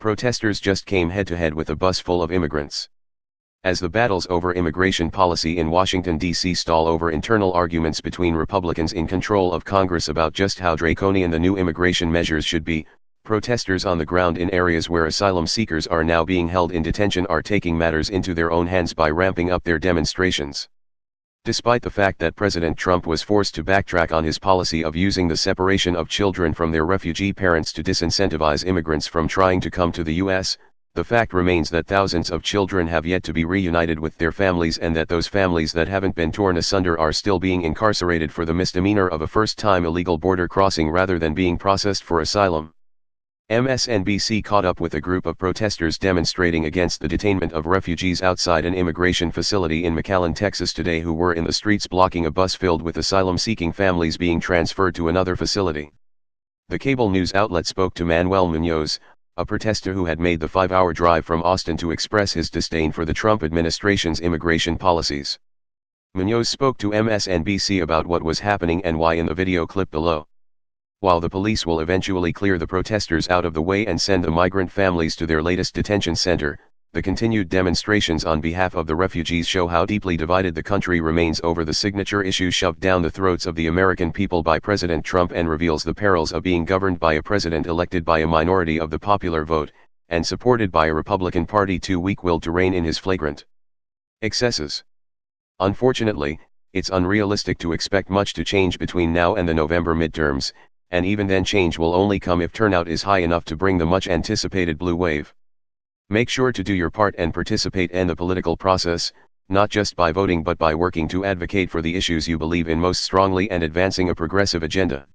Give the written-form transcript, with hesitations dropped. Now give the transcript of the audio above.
protesters just came head-to-head with a bus full of immigrants. As the battles over immigration policy in Washington, D.C. stall over internal arguments between Republicans in control of Congress about just how draconian the new immigration measures should be, protesters on the ground in areas where asylum seekers are now being held in detention are taking matters into their own hands by ramping up their demonstrations. Despite the fact that President Trump was forced to backtrack on his policy of using the separation of children from their refugee parents to disincentivize immigrants from trying to come to the U.S., the fact remains that thousands of children have yet to be reunited with their families, and that those families that haven't been torn asunder are still being incarcerated for the misdemeanor of a first-time illegal border crossing rather than being processed for asylum. MSNBC caught up with a group of protesters demonstrating against the detainment of refugees outside an immigration facility in McAllen, Texas today, who were in the streets blocking a bus filled with asylum-seeking families being transferred to another facility. The cable news outlet spoke to Manuel Munoz, a protester who had made the 5-hour drive from Austin to express his disdain for the Trump administration's immigration policies. Munoz spoke to MSNBC about what was happening and why in the video clip below. While the police will eventually clear the protesters out of the way and send the migrant families to their latest detention center, the continued demonstrations on behalf of the refugees show how deeply divided the country remains over the signature issue shoved down the throats of the American people by President Trump, and reveals the perils of being governed by a president elected by a minority of the popular vote, and supported by a Republican Party too weak-willed to rein in his flagrant excesses. Unfortunately, it's unrealistic to expect much to change between now and the November midterms, and even then change will only come if turnout is high enough to bring the much-anticipated blue wave. Make sure to do your part and participate in the political process, not just by voting but by working to advocate for the issues you believe in most strongly and advancing a progressive agenda.